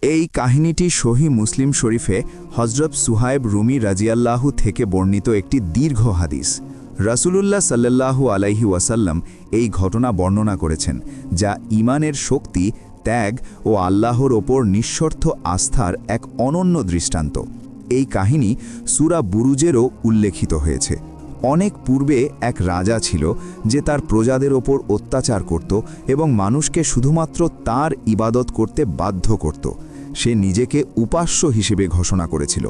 এই কাহিনীটি সহি মুসলিম শরীফে হজরত সুহাইব রুমি রাজিয়াল্লাহু থেকে বর্ণিত একটি দীর্ঘ হাদিস। রাসূলুল্লাহ সাল্লাল্লাহু আলাইহি ওয়াসাল্লাম এই ঘটনা বর্ণনা করেছেন, যা ঈমানের শক্তি, ত্যাগ ও আল্লাহর ওপর নিঃশর্ত আস্থার এক অনন্য দৃষ্টান্ত। এই কাহিনী সূরা বুরুজেরও উল্লেখিত হয়েছে। অনেক পূর্বে এক রাজা ছিল যে তার প্রজাদের ওপর অত্যাচার করত এবং মানুষকে শুধুমাত্র তার ইবাদত করতে বাধ্য করত। সে নিজেকে উপাস্য হিসেবে ঘোষণা করেছিল।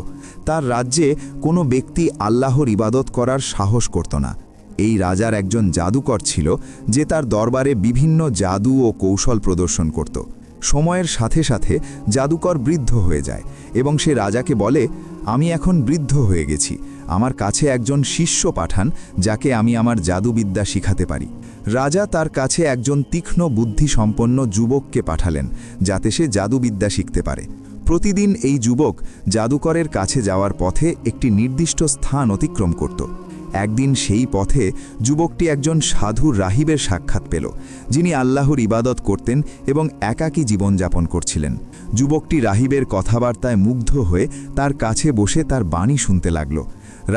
তার রাজ্যে কোনো ব্যক্তি আল্লাহর ইবাদত করার সাহস করত না। এই রাজার একজন জাদুকর ছিল যে তার দরবারে বিভিন্ন জাদু ও কৌশল প্রদর্শন করত। সময়ের সাথে সাথে জাদুকর বৃদ্ধ হয়ে যায় এবং সে রাজাকে বলে, আমি এখন বৃদ্ধ হয়ে গেছি, আমার কাছে একজন শিষ্য পাঠান যাকে আমি আমার জাদুবিদ্যা শিখাতে পারি। রাজা তার কাছে একজন তীক্ষ্ণ বুদ্ধিসম্পন্ন যুবককে পাঠালেন যাতে সে জাদুবিদ্যা শিখতে পারে। প্রতিদিন এই যুবক জাদুকরের কাছে যাওয়ার পথে একটি নির্দিষ্ট স্থান অতিক্রম করত। একদিন সেই পথে যুবকটি একজন সাধু রাহিবের সাক্ষাৎ পেল, যিনি আল্লাহর ইবাদত করতেন এবং একাকী জীবনযাপন করছিলেন। যুবকটি রাহিবের কথাবার্তায় মুগ্ধ হয়ে তার কাছে বসে তার বাণী শুনতে লাগল।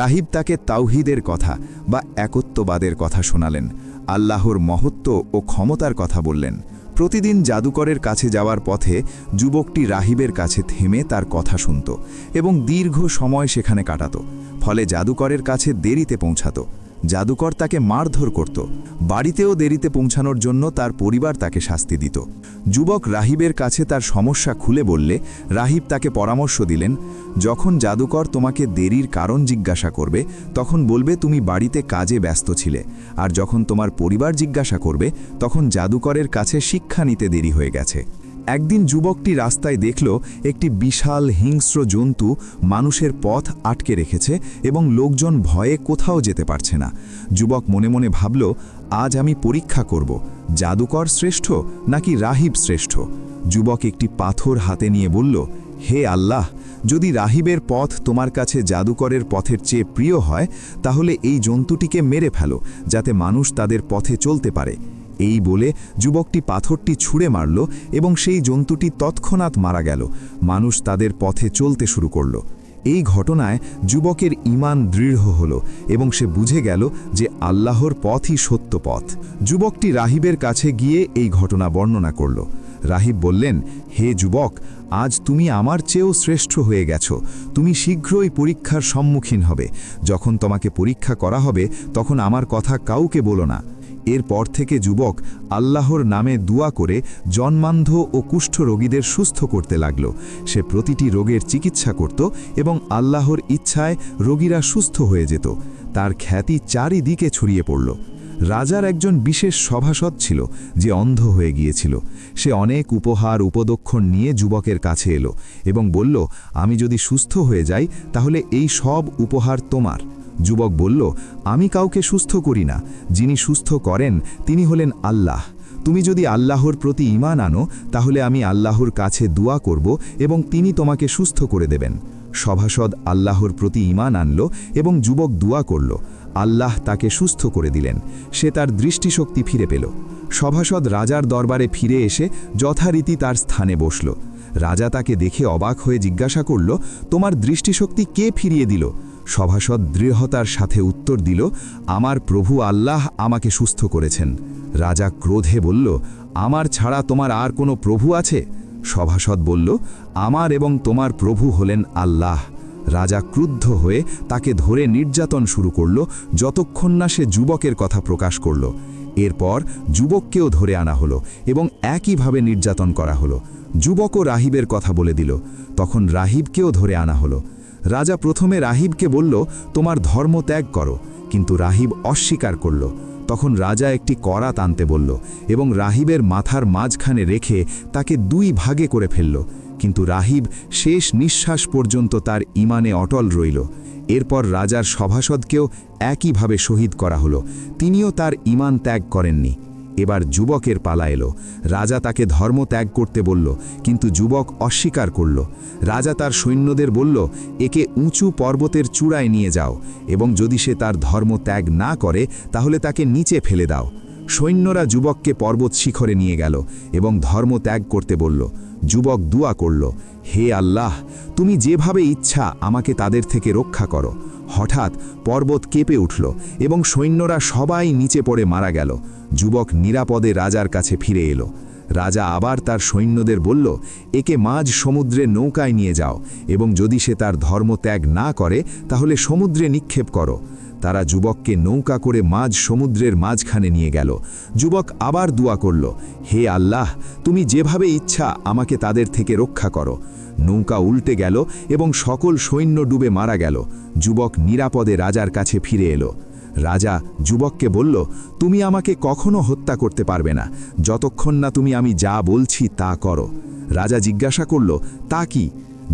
রাহিব তাকে তাওহীদের কথা বা একত্ববাদের কথা শোনালেন, আল্লাহর মহত্ব ও ক্ষমতার কথা বললেন। প্রতিদিন জাদুকরের কাছে যাওয়ার পথে যুবকটি রাহিবের কাছে থেমে তার কথা শুনত এবং দীর্ঘ সময় সেখানে কাটাত। ফলে জাদুকরের কাছে দেরিতে পৌঁছাত। জাদুকর তাকে মারধর করত। বাড়িতেও দেরিতে পৌঁছানোর জন্য তার পরিবার তাকে শাস্তি দিত। যুবক রাহিবের কাছে তার সমস্যা খুলে বললে রাহিব তাকে পরামর্শ দিলেন, যখন জাদুকর তোমাকে দেরির কারণ জিজ্ঞাসা করবে তখন বলবে তুমি বাড়িতে কাজে ব্যস্ত ছিলে, আর যখন তোমার পরিবার জিজ্ঞাসা করবে তখন জাদুকরের কাছে শিক্ষা নিতে দেরি হয়ে গেছে। একদিন যুবকটি রাস্তায় দেখল একটি বিশাল হিংস্র জন্তু মানুষের পথ আটকে রেখেছে এবং লোকজন ভয়ে কোথাও যেতে পারছে না। যুবক মনে মনে ভাবল, আজ আমি পরীক্ষা করব, জাদুকর শ্রেষ্ঠ নাকি রাহিব শ্রেষ্ঠ। যুবক একটি পাথর হাতে নিয়ে বলল, হে আল্লাহ, যদি রাহিবের পথ তোমার কাছে জাদুকরের পথের চেয়ে প্রিয় হয় তাহলে এই জন্তুটিকে মেরে ফেলো, যাতে মানুষ তাদের পথে চলতে পারে। এই বলে যুবকটি পাথরটি ছুঁড়ে মারল এবং সেই জন্তুটি তৎক্ষণাৎ মারা গেল। মানুষ তাদের পথে চলতে শুরু করল। এই ঘটনায় যুবকের ঈমান দৃঢ় হল এবং সে বুঝে গেল যে আল্লাহর পথই সত্য পথ। যুবকটি রাহিবের কাছে গিয়ে এই ঘটনা বর্ণনা করল। রাহিব বললেন, হে যুবক, আজ তুমি আমার চেয়েও শ্রেষ্ঠ হয়ে গেছো। তুমি শীঘ্রই পরীক্ষার সম্মুখীন হবে। যখন তোমাকে পরীক্ষা করা হবে তখন আমার কথা কাউকে বলো না। এরপর থেকে যুবক আল্লাহর নামে দুয়া করে জন্মান্ধ ও কুষ্ঠ রোগীদের সুস্থ করতে লাগল। সে প্রতিটি রোগের চিকিৎসা করত এবং আল্লাহর ইচ্ছায় রোগীরা সুস্থ হয়ে যেত। তার খ্যাতি চারিদিকে ছড়িয়ে পড়ল। রাজার একজন বিশেষ সভাসদ ছিল যে অন্ধ হয়ে গিয়েছিল। সে অনেক উপহার উপদক্ষিণ নিয়ে যুবকের কাছে এলো এবং বলল, আমি যদি সুস্থ হয়ে যাই তাহলে এই সব উপহার তোমার। যুবক বলল, আমি কাউকে সুস্থ করি না, যিনি সুস্থ করেন তিনি হলেন আল্লাহ। তুমি যদি আল্লাহর প্রতি ঈমান আনো তাহলে আমি আল্লাহর কাছে দোয়া করব এবং তিনি তোমাকে সুস্থ করে দেবেন। সভাসদ আল্লাহর প্রতি ঈমান আনল এবং যুবক দোয়া করল। আল্লাহ তাকে সুস্থ করে দিলেন। সে তার দৃষ্টিশক্তি ফিরে পেল। সভাসদ রাজার দরবারে ফিরে এসে যথারীতি তার স্থানে বসল। রাজা তাকে দেখে অবাক হয়ে জিজ্ঞাসা করল, তোমার দৃষ্টিশক্তি কে ফিরিয়ে দিল? সভাসদ দৃঢ়তার সাথে উত্তর দিল, আমার প্রভু আল্লাহ আমাকে সুস্থ করেছেন। রাজা ক্রোধে বলল, আমার ছাড়া তোমার আর কোনো প্রভু আছে? সভাসদ বলল, আমার এবং তোমার প্রভু হলেন আল্লাহ। রাজা ক্রুদ্ধ হয়ে তাকে ধরে নির্যাতন শুরু করল যতক্ষণ না সে যুবকের কথা প্রকাশ করল। এরপর যুবককেও ধরে আনা হলো এবং একইভাবে নির্যাতন করা হলো। যুবকও রাহিবের কথা বলে দিল। তখন রাহিবকেও ধরে আনা হলো। রাজা প্রথমে রাহিবকে বলল, তোমার ধর্ম ত্যাগ করো, কিন্তু রাহিব অস্বীকার করল। তখন রাজা একটি করাত আনতে বলল এবং রাহিবের মাথার মাঝখানে রেখে তাকে দুই ভাগে করে ফেলল, কিন্তু রাহিব শেষ নিঃশ্বাস পর্যন্ত তার ঈমানে অটল রইল। এরপর রাজার সভাসদকেও একইভাবে শহীদ করা হলো। তিনিও তার ঈমান ত্যাগ করেননি। এবার যুবকের পালা এলো। রাজা তাকে ধর্ম ত্যাগ করতে বলল, কিন্তু যুবক অস্বীকার করল। রাজা তার সৈন্যদের বলল, একে উঁচু পর্বতের চূড়ায় নিয়ে যাও এবং যদি সে তার ধর্ম ত্যাগ না করে তাহলে তাকে নিচে ফেলে দাও। সৈন্যরা যুবককে পর্বত শিখরে নিয়ে গেল এবং ধর্ম ত্যাগ করতে বলল। যুবক দুয়া করল, হে আল্লাহ, তুমি যেভাবে ইচ্ছা আমাকে তাদের থেকে রক্ষা করো। হঠাৎ পর্বত কেঁপে উঠল এবং সৈন্যরা সবাই নিচে পড়ে মারা গেল। যুবক নিরাপদে রাজার কাছে ফিরে এলো। রাজা আবার তার সৈন্যদের বলল, একে মাঝ সমুদ্রে নৌকায় নিয়ে যাও এবং যদি সে তার ধর্ম ত্যাগ না করে তাহলে সমুদ্রে নিক্ষেপ করো। তারা যুবককে নৌকা করে মাঝ সমুদ্রের মাঝখানে নিয়ে গেল। যুবক আবার দোয়া করল, হে আল্লাহ, তুমি যেভাবে ইচ্ছা আমাকে তাদের থেকে রক্ষা করো। নৌকা উল্টে গেল এবং সকল সৈন্য ডুবে মারা গেল। যুবক নিরাপদে রাজার কাছে ফিরে এলো। রাজা যুবককে বলল, তুমি আমাকে কখনো হত্যা করতে পারবে না, যতক্ষণ না তুমি আমি যা বলছি তা করো। রাজা জিজ্ঞাসা করল, তা কি?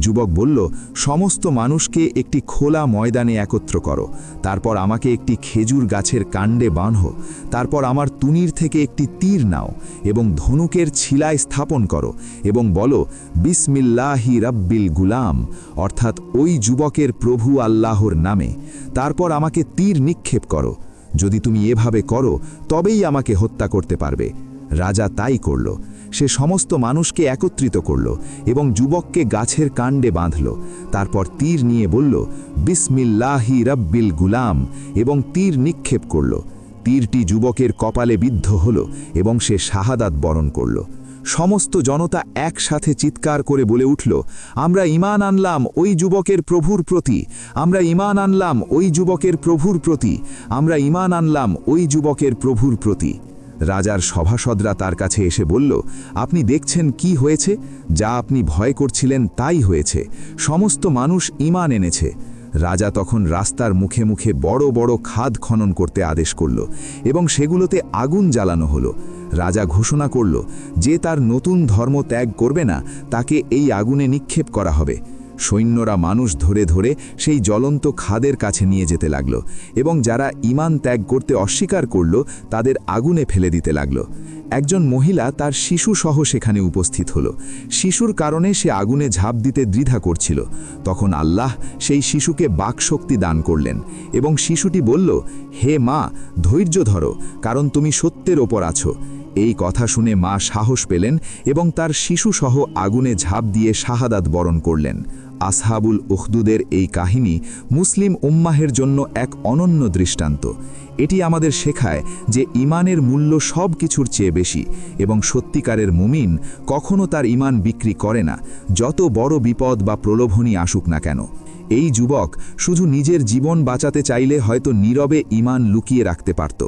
যুবক বলল, সমস্ত মানুষকে একটি খোলা ময়দানে একত্র করো, তারপর আমাকে একটি খেজুর গাছের কাণ্ডে বাঁধো, তারপর আমার তুনির থেকে একটি তীর নাও এবং ধনুকের ছিলায় স্থাপন করো এবং বলো, বিসমিল্লাহি রাব্বিল গুলাম, অর্থাৎ ওই যুবকের প্রভু আল্লাহর নামে। তারপর আমাকে তীর নিক্ষেপ করো। যদি তুমি এভাবে করো তবেই আমাকে হত্যা করতে পারবে। রাজা তাই করল। সে সমস্ত মানুষকে একত্রিত করল এবং যুবককে গাছের কাণ্ডে বাঁধল। তারপর তীর নিয়ে বলল, বিসমিল্লাহি রাব্বিল গুলাম, এবং তীর নিক্ষেপ করল। তীরটি যুবকের কপালে বিদ্ধ হল এবং সে শাহাদাত বরণ করল। সমস্ত জনতা একসাথে চিৎকার করে বলে উঠল, আমরা ঈমান আনলাম ওই যুবকের প্রভুর প্রতি, আমরা ঈমান আনলাম ওই যুবকের প্রভুর প্রতি, আমরা ঈমান আনলাম ওই যুবকের প্রভুর প্রতি। রাজার সভাসদরা তার কাছে এসে বলল, আপনি দেখছেন কি হয়েছে? যা আপনি ভয় করছিলেন তাই হয়েছে। সমস্ত মানুষ ঈমান এনেছে। রাজা তখন রাস্তার মুখে মুখে বড় বড় খাদ খনন করতে আদেশ করল এবং সেগুলোতে আগুন জ্বালানো হলো। রাজা ঘোষণা করল, যে তার নতুন ধর্ম ত্যাগ করবে না তাকে এই আগুনে নিক্ষেপ করা হবে। সৈন্যরা মানুষ ধরে ধরে সেই জ্বলন্ত খাদের কাছে নিয়ে যেতে লাগল এবং যারা ঈমান ত্যাগ করতে অস্বীকার করল তাদের আগুনে ফেলে দিতে লাগল। একজন মহিলা তার শিশু সহ সেখানে উপস্থিত হল। শিশুর কারণে সে আগুনে ঝাঁপ দিতে দ্বিধা করছিল। তখন আল্লাহ সেই শিশুকে বাকশক্তি দান করলেন এবং শিশুটি বলল, হে মা, ধৈর্য ধরো, কারণ তুমি সত্যের ওপর আছো। এই কথা শুনে মা সাহস পেলেন এবং তার শিশুসহ আগুনে ঝাঁপ দিয়ে শাহাদাত বরণ করলেন। আসহাবুল উখদুদের এই কাহিনী মুসলিম উম্মাহের জন্য এক অনন্য দৃষ্টান্ত। এটি আমাদের শেখায় যে ঈমানের মূল্য সব কিছুর চেয়ে বেশি এবং সত্যিকারের মুমিন কখনো তার ঈমান বিক্রি করে না, যত বড় বিপদ বা প্রলোভনই আসুক না কেন। এই যুবক শুধু নিজের জীবন বাঁচাতে চাইলে হয়তো নীরবে ঈমান লুকিয়ে রাখতে পারত,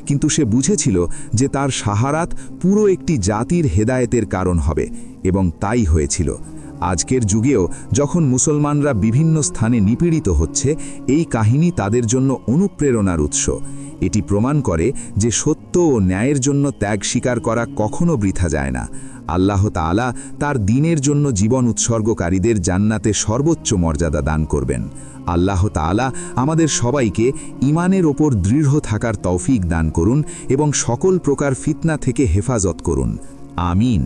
কিন্তু সে বুঝেছিল যে তার শাহাদাত পুরো একটি জাতির হেদায়েতের কারণ হবে, এবং তাই হয়েছিল। আজকের যুগেও যখন মুসলমানরা বিভিন্ন স্থানে নিপীড়িত হচ্ছে, এই কাহিনী তাদের জন্য অনুপ্রেরণার উৎস। এটি প্রমাণ করে যে সত্য ও ন্যায়ের জন্য ত্যাগ স্বীকার করা কখনো বৃথা যায় না। আল্লাহ তাআলা তার দ্বীনের জন্য জীবন উৎসর্গকারীদের জান্নাতে সর্বোচ্চ মর্যাদা দান করবেন। আল্লাহ তাআলা আমাদের সবাইকে ঈমানের ওপর দৃঢ় থাকার তৌফিক দান করুন এবং সকল প্রকার ফিতনা থেকে হেফাজত করুন। আমিন।